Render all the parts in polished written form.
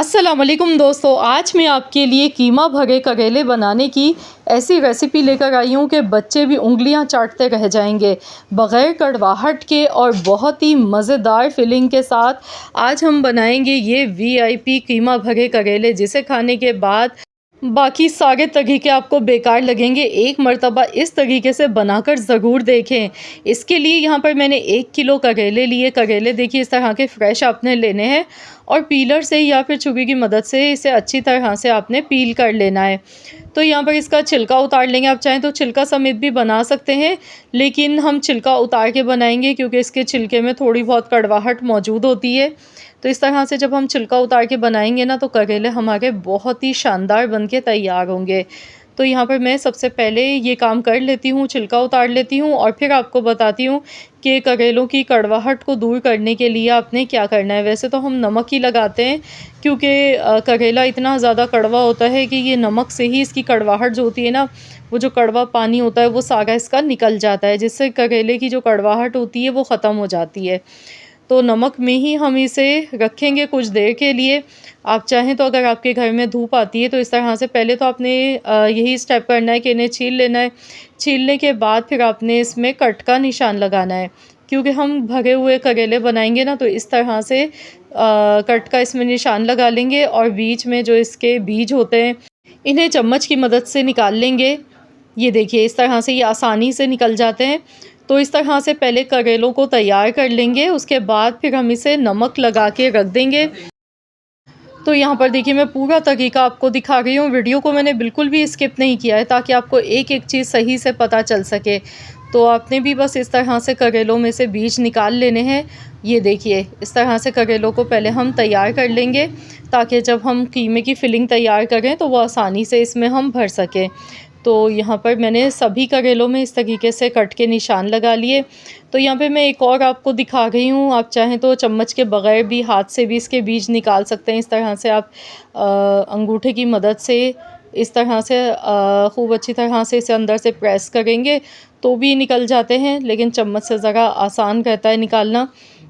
अस्सलामुअलैकुम दोस्तों, आज मैं आपके लिए कीमा भरे करेले बनाने की ऐसी रेसिपी लेकर आई हूँ कि बच्चे भी उंगलियाँ चाटते रह जाएंगे। बग़ैर कड़वाहट के और बहुत ही मज़ेदार फिलिंग के साथ आज हम बनाएंगे ये वीआईपी कीमा भरे करेले, जिसे खाने के बाद बाकी सारे तरीके आपको बेकार लगेंगे। एक मर्तबा इस तरीके से बनाकर ज़रूर देखें। इसके लिए यहाँ पर मैंने 1 किलो करेले लिए। करेले देखिए इस तरह के फ़्रेश आपने लेने हैं और पीलर से या फिर छुरी की मदद से इसे अच्छी तरह से आपने पील कर लेना है। तो यहाँ पर इसका छिलका उतार लेंगे। आप चाहें तो छिलका समेत भी बना सकते हैं, लेकिन हम छिलका उतार के बनाएंगे क्योंकि इसके छिलके में थोड़ी बहुत कड़वाहट मौजूद होती है। तो इस तरह से जब हम छिलका उतार के बनाएंगे ना, तो करेले हमारे बहुत ही शानदार बन के तैयार होंगे। तो यहाँ पर मैं सबसे पहले ये काम कर लेती हूँ, छिलका उतार लेती हूँ और फिर आपको बताती हूँ कि करेलों की कड़वाहट को दूर करने के लिए आपने क्या करना है। वैसे तो हम नमक ही लगाते हैं क्योंकि करेला इतना ज़्यादा कड़वा होता है कि ये नमक से ही इसकी कड़वाहट जो होती है ना, वो जो कड़वा पानी होता है वो सारा इसका निकल जाता है, जिससे करेले की जो कड़वाहट होती है वो ख़त्म हो जाती है। तो नमक में ही हम इसे रखेंगे कुछ देर के लिए। आप चाहें तो अगर आपके घर में धूप आती है तो इस तरह से पहले तो आपने यही स्टेप करना है कि इन्हें छील लेना है। छीलने के बाद फिर आपने इसमें कट का निशान लगाना है, क्योंकि हम भरे हुए करेले बनाएंगे ना, तो इस तरह से कट का इसमें निशान लगा लेंगे और बीच में जो इसके बीज होते हैं इन्हें चम्मच की मदद से निकाल लेंगे। ये देखिए इस तरह से ये आसानी से निकल जाते हैं। तो इस तरह से पहले करेलों को तैयार कर लेंगे, उसके बाद फिर हम इसे नमक लगा के रख देंगे। तो यहाँ पर देखिए मैं पूरा तरीका आपको दिखा रही हूँ। वीडियो को मैंने बिल्कुल भी स्किप नहीं किया है ताकि आपको एक एक चीज़ सही से पता चल सके। तो आपने भी बस इस तरह से करेलों में से बीज निकाल लेने हैं। ये देखिए इस तरह से करेलों को पहले हम तैयार कर लेंगे ताकि जब हम कीमे की फिलिंग तैयार करें तो वो आसानी से इसमें हम भर सकें। तो यहाँ पर मैंने सभी करेलों में इस तरीके से कट के निशान लगा लिए। तो यहाँ पे मैं एक और आपको दिखा रही हूँ। आप चाहें तो चम्मच के बगैर भी हाथ से भी इसके बीज निकाल सकते हैं। इस तरह से आप अंगूठे की मदद से इस तरह से खूब अच्छी तरह से इसे अंदर से प्रेस करेंगे तो भी निकल जाते हैं, लेकिन चम्मच से ज़रा आसान रहता है निकालना।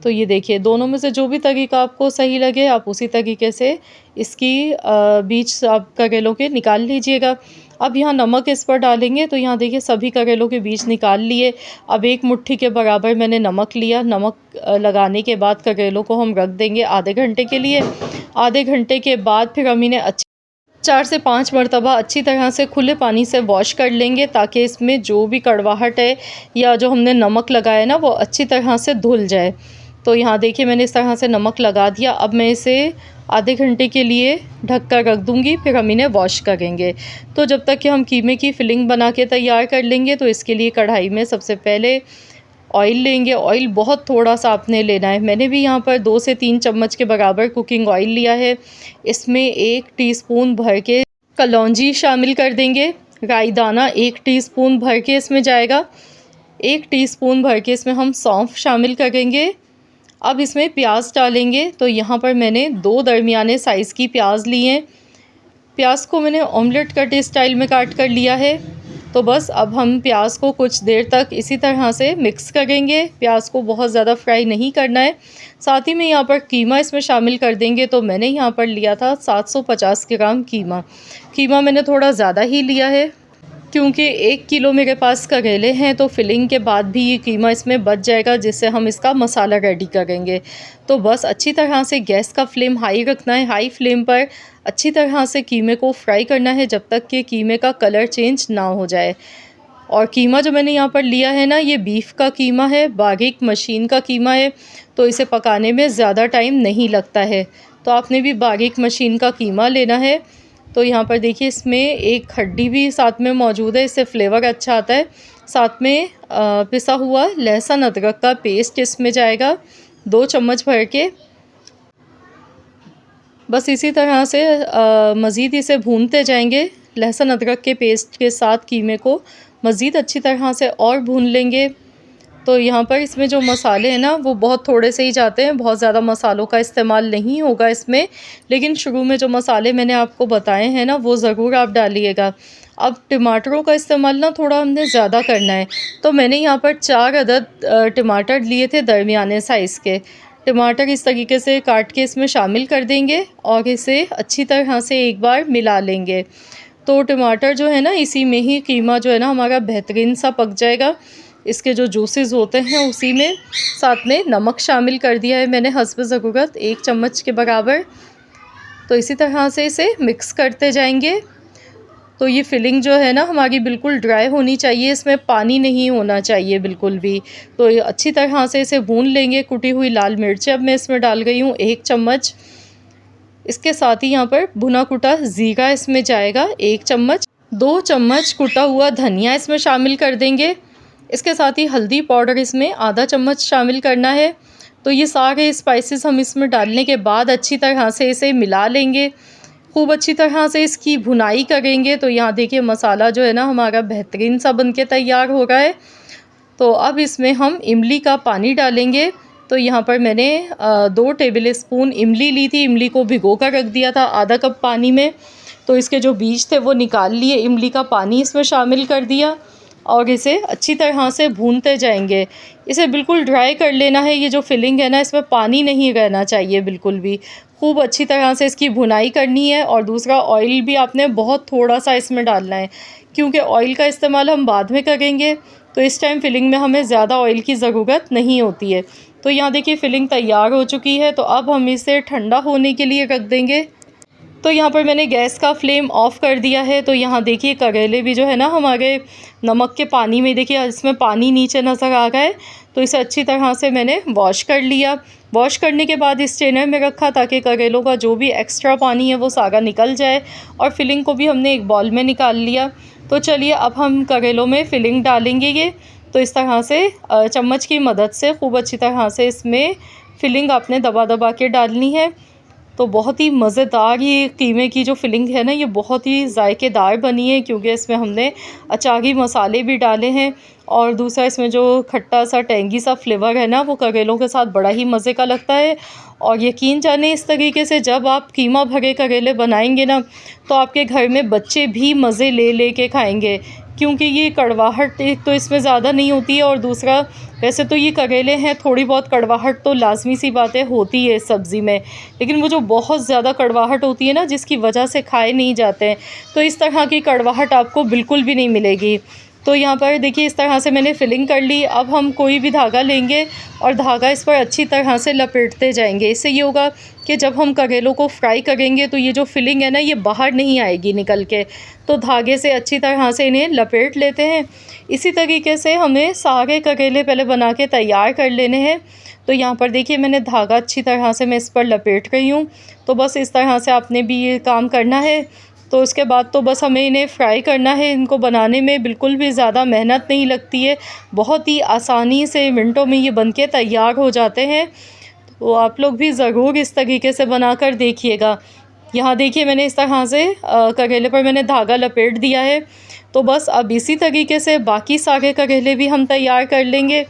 तो ये देखिए दोनों में से जो भी तरीका आपको सही लगे आप उसी तरीके से इसकी बीज आप करेलों के निकाल लीजिएगा। अब यहाँ नमक इस पर डालेंगे। तो यहाँ देखिए सभी करेलों के बीज निकाल लिए। अब एक मुट्ठी के बराबर मैंने नमक लिया। नमक लगाने के बाद करेलों को हम रख देंगे आधे घंटे के लिए। आधे घंटे के बाद फिर हम इन्हें 4 से 5 मरतबा अच्छी तरह से खुले पानी से वॉश कर लेंगे ताकि इसमें जो भी कड़वाहट है या जो हमने नमक लगाया ना वो अच्छी तरह से धुल जाए। तो यहाँ देखिए मैंने इस तरह से नमक लगा दिया। अब मैं इसे आधे घंटे के लिए ढक कर रख दूँगी, फिर हम इन्हें वॉश करेंगे। तो जब तक कि हम कीमे की फिलिंग बना के तैयार कर लेंगे, तो इसके लिए कढ़ाई में सबसे पहले ऑयल लेंगे। ऑयल बहुत थोड़ा सा आपने लेना है। मैंने भी यहाँ पर 2 से 3 चम्मच के बराबर कुकिंग ऑयल लिया है। इसमें 1 टीस्पून भर के कलौंजी शामिल कर देंगे। राई दाना 1 टीस्पून भर के इसमें जाएगा। 1 टीस्पून भर के इसमें हम सौंफ शामिल करेंगे। अब इसमें प्याज डालेंगे। तो यहाँ पर मैंने 2 दरमियाने साइज़ की प्याज ली हैं। प्याज को मैंने ऑमलेट कट स्टाइल में काट कर लिया है। तो बस अब हम प्याज को कुछ देर तक इसी तरह से मिक्स करेंगे। प्याज को बहुत ज़्यादा फ्राई नहीं करना है। साथ ही में यहाँ पर कीमा इसमें शामिल कर देंगे। तो मैंने यहाँ पर लिया था 750 ग्राम कीमा। कीमा मैंने थोड़ा ज़्यादा ही लिया है क्योंकि 1 किलो मेरे पास करेले हैं, तो फिलिंग के बाद भी ये कीमा इसमें बच जाएगा, जिससे हम इसका मसाला रेडी करेंगे। तो बस अच्छी तरह से गैस का फ्लेम हाई रखना है। हाई फ्लेम पर अच्छी तरह से कीमे को फ्राई करना है जब तक कि कीमे का कलर चेंज ना हो जाए। और कीमा जो मैंने यहाँ पर लिया है ना, ये बीफ का कीमा है, बारीक मशीन का कीमा है, तो इसे पकाने में ज़्यादा टाइम नहीं लगता है। तो आपने भी बारीक मशीन का कीमा लेना है। तो यहाँ पर देखिए इसमें एक हड्डी भी साथ में मौजूद है, इससे फ्लेवर अच्छा आता है। साथ में पिसा हुआ लहसुन अदरक का पेस्ट इसमें जाएगा 2 चम्मच भर के। बस इसी तरह से मज़ीद इसे भूनते जाएंगे। लहसुन अदरक के पेस्ट के साथ कीमे को मज़ीद अच्छी तरह से और भून लेंगे। तो यहाँ पर इसमें जो मसाले हैं ना वो बहुत थोड़े से ही जाते हैं, बहुत ज़्यादा मसालों का इस्तेमाल नहीं होगा इसमें। लेकिन शुरू में जो मसाले मैंने आपको बताए हैं ना वो ज़रूर आप डालिएगा। अब टमाटरों का इस्तेमाल ना थोड़ा हमने ज़्यादा करना है। तो मैंने यहाँ पर 4 अदद टमाटर लिए थे दरमियाने साइज़ के। टमाटर इस तरीके से काट के इसमें शामिल कर देंगे और इसे अच्छी तरह से एक बार मिला लेंगे। तो टमाटर जो है ना, इसी में ही कीमा जो है ना हमारा बेहतरीन सा पक जाएगा। इसके जो जूसेस होते हैं उसी में। साथ में नमक शामिल कर दिया है मैंने हस्ब ज़रूरत 1 चम्मच के बराबर। तो इसी तरह से इसे मिक्स करते जाएंगे। तो ये फिलिंग जो है ना हमारी बिल्कुल ड्राई होनी चाहिए, इसमें पानी नहीं होना चाहिए बिल्कुल भी। तो ये अच्छी तरह से इसे भून लेंगे। कुटी हुई लाल मिर्च अब मैं इसमें डाल गई हूँ 1 चम्मच। इसके साथ ही यहाँ पर भुना कुटा ज़ीरा इसमें जाएगा 1 चम्मच। 2 चम्मच कुटा हुआ धनिया इसमें शामिल कर देंगे। इसके साथ ही हल्दी पाउडर इसमें आधा चम्मच शामिल करना है। तो ये सारे स्पाइसेस हम इसमें डालने के बाद अच्छी तरह से इसे मिला लेंगे। खूब अच्छी तरह से इसकी भुनाई करेंगे। तो यहाँ देखिए मसाला जो है ना हमारा बेहतरीन सा बनके तैयार हो रहा है। तो अब इसमें हम इमली का पानी डालेंगे। तो यहाँ पर मैंने 2 टेबल स्पून इमली ली थी। इमली को भिगो कर रख दिया था आधा कप पानी में। तो इसके जो बीज थे वो निकाल लिए। इमली का पानी इसमें शामिल कर दिया और इसे अच्छी तरह से भूनते जाएंगे। इसे बिल्कुल ड्राई कर लेना है। ये जो फिलिंग है ना, इसमें पानी नहीं रहना चाहिए बिल्कुल भी। खूब अच्छी तरह से इसकी भुनाई करनी है। और दूसरा, ऑयल भी आपने बहुत थोड़ा सा इसमें डालना है, क्योंकि ऑयल का इस्तेमाल हम बाद में करेंगे। तो इस टाइम फिलिंग में हमें ज़्यादा ऑयल की ज़रूरत नहीं होती है। तो यहाँ देखिए फिलिंग तैयार हो चुकी है। तो अब हम इसे ठंडा होने के लिए रख देंगे। तो यहाँ पर मैंने गैस का फ्लेम ऑफ़ कर दिया है। तो यहाँ देखिए करेले भी जो है ना हमारे नमक के पानी में, देखिए इसमें पानी नीचे नज़र आ रहा है। तो इसे अच्छी तरह से मैंने वॉश कर लिया। वॉश करने के बाद इस स्ट्रेनर में रखा ताकि करेलों का जो भी एक्स्ट्रा पानी है वो सारा निकल जाए। और फिलिंग को भी हमने एक बॉल में निकाल लिया। तो चलिए अब हम करेलों में फिलिंग डालेंगे ये। तो इस तरह से चम्मच की मदद से खूब अच्छी तरह से इसमें फिलिंग आपने दबा दबा के डालनी है। तो बहुत ही मज़ेदार ये कीमे की जो फिलिंग है ना, ये बहुत ही ज़ायकेदार बनी है, क्योंकि इसमें हमने अचारी मसाले भी डाले हैं। और दूसरा, इसमें जो खट्टा सा टेंगी सा फ्लेवर है ना, वो करेलों के साथ बड़ा ही मज़े का लगता है। और यकीन जाने इस तरीके से जब आप कीमा भरे करेले बनाएंगे ना, तो आपके घर में बच्चे भी मज़े ले ले के खाएंगे, क्योंकि ये कड़वाहट एक तो इसमें ज़्यादा नहीं होती है। और दूसरा, वैसे तो ये करेले हैं, थोड़ी बहुत कड़वाहट तो लाजमी सी बातें होती है सब्ज़ी में, लेकिन वो जो बहुत ज़्यादा कड़वाहट होती है ना, जिसकी वजह से खाए नहीं जाते हैं, तो इस तरह की कड़वाहट आपको बिल्कुल भी नहीं मिलेगी। तो यहाँ पर देखिए इस तरह से मैंने फिलिंग कर ली। अब हम कोई भी धागा लेंगे और धागा इस पर अच्छी तरह से लपेटते जाएंगे। इससे ये होगा कि जब हम करेलों को फ्राई करेंगे तो ये जो फिलिंग है ना, ये बाहर नहीं आएगी निकल के। तो धागे से अच्छी तरह से इन्हें लपेट लेते हैं। इसी तरीके से हमें सारे करेले पहले बना के तैयार कर लेने हैं। तो यहाँ पर देखिए मैंने धागा अच्छी तरह से मैं इस पर लपेट रही हूँ। तो बस इस तरह से आपने भी ये काम करना है। तो इसके बाद तो बस हमें इन्हें फ्राई करना है। इनको बनाने में बिल्कुल भी ज़्यादा मेहनत नहीं लगती है, बहुत ही आसानी से मिनटों में ये बनके तैयार हो जाते हैं। तो आप लोग भी ज़रूर इस तरीके से बनाकर देखिएगा। यहाँ देखिए मैंने इस तरह से करेले पर मैंने धागा लपेट दिया है। तो बस अब इसी तरीके से बाकी सारे करेले भी हम तैयार कर लेंगे।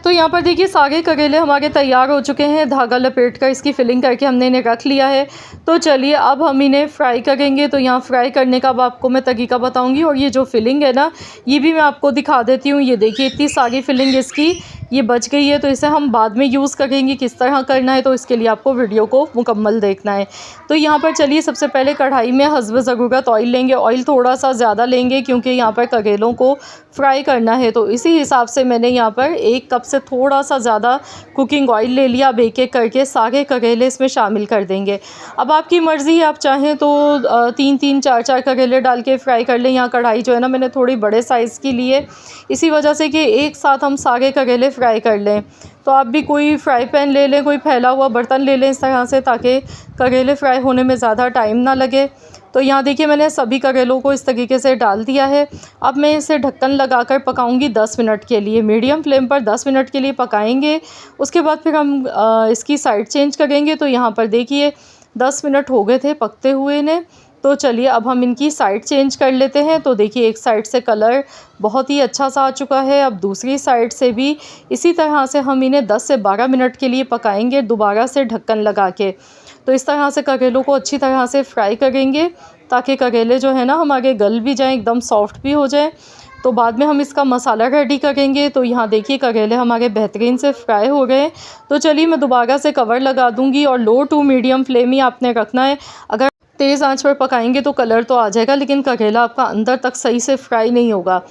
तो यहाँ पर देखिए सारे करेले हमारे तैयार हो चुके हैं। धागा लपेट कर इसकी फिलिंग करके हमने इन्हें रख लिया है। तो चलिए अब हम इन्हें फ्राई करेंगे। तो यहाँ फ्राई करने का अब आपको मैं तरीका बताऊंगी। और ये जो फिलिंग है ना, ये भी मैं आपको दिखा देती हूँ। ये देखिए इतनी सारी फिलिंग इसकी ये बच गई है। तो इसे हम बाद में यूज़ करेंगे, किस तरह करना है तो इसके लिए आपको वीडियो को मुकम्मल देखना है। तो यहाँ पर चलिए सबसे पहले कढ़ाई में हस्ब ज़रूरत ऑयल लेंगे। ऑयल थोड़ा सा ज़्यादा लेंगे, क्योंकि यहाँ पर करेलों को फ्राई करना है। तो इसी हिसाब से मैंने यहाँ पर 1 कप से थोड़ा सा ज़्यादा कुकिंग ऑयल ले लिया। अब एक एक करके सारे करेले इसमें शामिल कर देंगे। अब आपकी मर्ज़ी है, आप चाहें तो 3-3 4-4 करेले डाल के फ्राई कर लें। यहाँ कढ़ाई जो है ना मैंने थोड़ी बड़े साइज़ की ली है, इसी वजह से कि एक साथ हम सारे करेले फ्राई कर लें। तो आप भी कोई फ्राई पैन ले लें, कोई फैला हुआ बर्तन ले लें इस तरह से, ताकि करेले फ्राई होने में ज़्यादा टाइम ना लगे। तो यहाँ देखिए मैंने सभी करेलों को इस तरीके से डाल दिया है। अब मैं इसे ढक्कन लगाकर पकाऊंगी 10 मिनट के लिए। मीडियम फ्लेम पर 10 मिनट के लिए पकाएंगे। उसके बाद फिर हम इसकी साइड चेंज करेंगे। तो यहाँ पर देखिए 10 मिनट हो गए थे पकते हुए इन्हें। तो चलिए अब हम इनकी साइड चेंज कर लेते हैं। तो देखिए एक साइड से कलर बहुत ही अच्छा सा आ चुका है। अब दूसरी साइड से भी इसी तरह से हम इन्हें 10 से 12 मिनट के लिए पकाएंगे, दोबारा से ढक्कन लगा के। तो इस तरह से करेलों को अच्छी तरह से फ्राई करेंगे, ताकि करेले जो है ना हमारे गल भी जाएं, एकदम सॉफ्ट भी हो जाए। तो बाद में हम इसका मसाला रेडी करेंगे। तो यहाँ देखिए करेले हमारे बेहतरीन से फ्राई हो गए। तो चलिए मैं दोबारा से कवर लगा दूँगी और लो टू मीडियम फ्लेम ही आपने रखना है। अगर तेज़ आंच पर पकाएंगे तो कलर तो आ जाएगा, लेकिन करेला आपका अंदर तक सही से फ्राई नहीं होगा।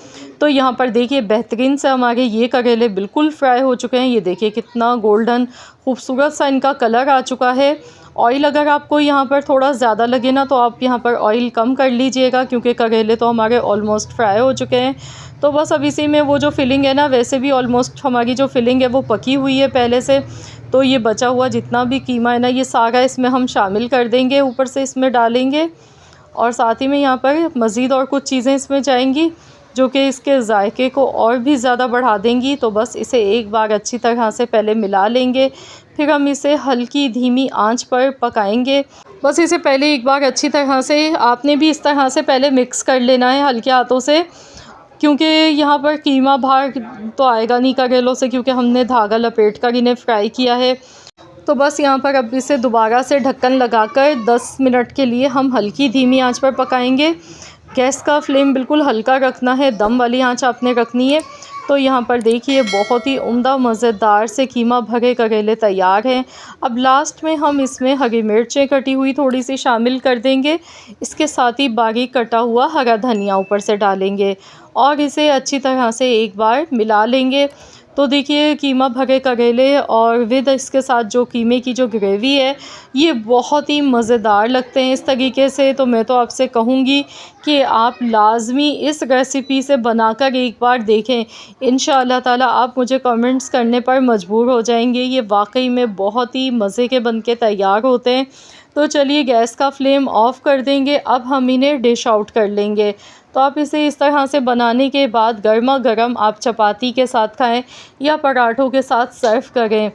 तो यहाँ पर देखिए बेहतरीन से हमारे ये करेले बिल्कुल फ्राई हो चुके हैं। ये देखिए कितना गोल्डन खूबसूरत सा इनका कलर आ चुका है। ऑयल अगर आपको यहाँ पर थोड़ा ज़्यादा लगे ना तो आप यहाँ पर ऑयल कम कर लीजिएगा, क्योंकि करेले तो हमारे ऑलमोस्ट फ्राई हो चुके हैं। तो बस अब इसी में वो जो फिलिंग है ना, वैसे भी ऑलमोस्ट हमारी जो फिलिंग है वो पकी हुई है पहले से। तो ये बचा हुआ जितना भी कीमा है ना, ये सारा इसमें हम शामिल कर देंगे, ऊपर से इसमें डालेंगे। और साथ ही में यहाँ पर मज़ीद और कुछ चीज़ें इसमें जाएंगी जो कि इसके जायके को और भी ज़्यादा बढ़ा देंगी। तो बस इसे एक बार अच्छी तरह से पहले मिला लेंगे, फिर हम इसे हल्की धीमी आंच पर पकाएंगे। बस इसे पहले एक बार अच्छी तरह से आपने भी इस तरह से पहले मिक्स कर लेना है हल्के हाथों से, क्योंकि यहाँ पर कीमा बाहर तो आएगा नहीं करेलों से, क्योंकि हमने धागा लपेट कर इन्हें फ्राई किया है। तो बस यहाँ पर अब इसे दोबारा से ढक्कन लगाकर 10 मिनट के लिए हम हल्की धीमी आंच पर पकाएंगे। गैस का फ्लेम बिल्कुल हल्का रखना है, दम वाली आंच आपने रखनी है। तो यहाँ पर देखिए बहुत ही उम्दा मज़ेदार से कीमा भरे करेले तैयार हैं। अब लास्ट में हम इसमें हरी मिर्चें कटी हुई थोड़ी सी शामिल कर देंगे। इसके साथ ही बारीक कटा हुआ हरा धनिया ऊपर से डालेंगे और इसे अच्छी तरह से एक बार मिला लेंगे। तो देखिए कीमा भरे करेले और विद इसके साथ जो कीमे की जो ग्रेवी है, ये बहुत ही मज़ेदार लगते हैं इस तरीके से। तो मैं तो आपसे कहूँगी कि आप लाज़मी इस रेसिपी से बनाकर एक बार देखें। इंशाअल्लाह ताला आप मुझे कमेंट्स करने पर मजबूर हो जाएंगे। ये वाकई में बहुत ही मज़े के बन के तैयार होते हैं। तो चलिए गैस का फ्लेम ऑफ़ कर देंगे। अब हम इन्हें डिश आउट कर लेंगे। तो आप इसे इस तरह से बनाने के बाद गर्मा गर्म आप चपाती के साथ खाएं या पराठों के साथ सर्व करें।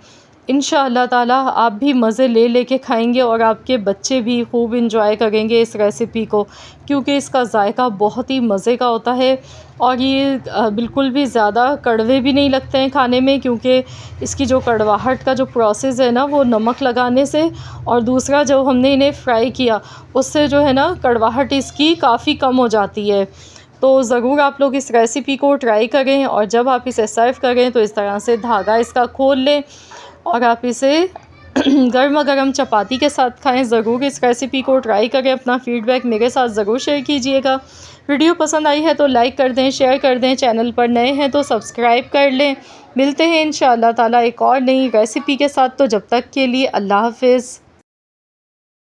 इंशाअल्लाह ताला आप भी मज़े ले लेके खाएंगे और आपके बच्चे भी खूब इंजॉय करेंगे इस रेसिपी को, क्योंकि इसका जायका बहुत ही मज़े का होता है। और ये बिल्कुल भी ज़्यादा कड़वे भी नहीं लगते हैं खाने में, क्योंकि इसकी जो कड़वाहट का जो प्रोसेस है ना, वो नमक लगाने से और दूसरा जो हमने इन्हें फ्राई किया उससे जो है ना कड़वाहट इसकी काफ़ी कम हो जाती है। तो ज़रूर आप लोग इस रेसिपी को ट्राई करें और जब आप इसे सर्व करें तो इस तरह से धागा इसका खोल लें और आप इसे गर्मा गर्म चपाती के साथ खाएं। ज़रूर इस रेसिपी को ट्राई करें। अपना फ़ीडबैक मेरे साथ ज़रूर शेयर कीजिएगा। वीडियो पसंद आई है तो लाइक कर दें, शेयर कर दें। चैनल पर नए हैं तो सब्सक्राइब कर लें। मिलते हैं इंशाअल्लाह ताला एक और नई रेसिपी के साथ। तो जब तक के लिए अल्लाह हाफ़िज़।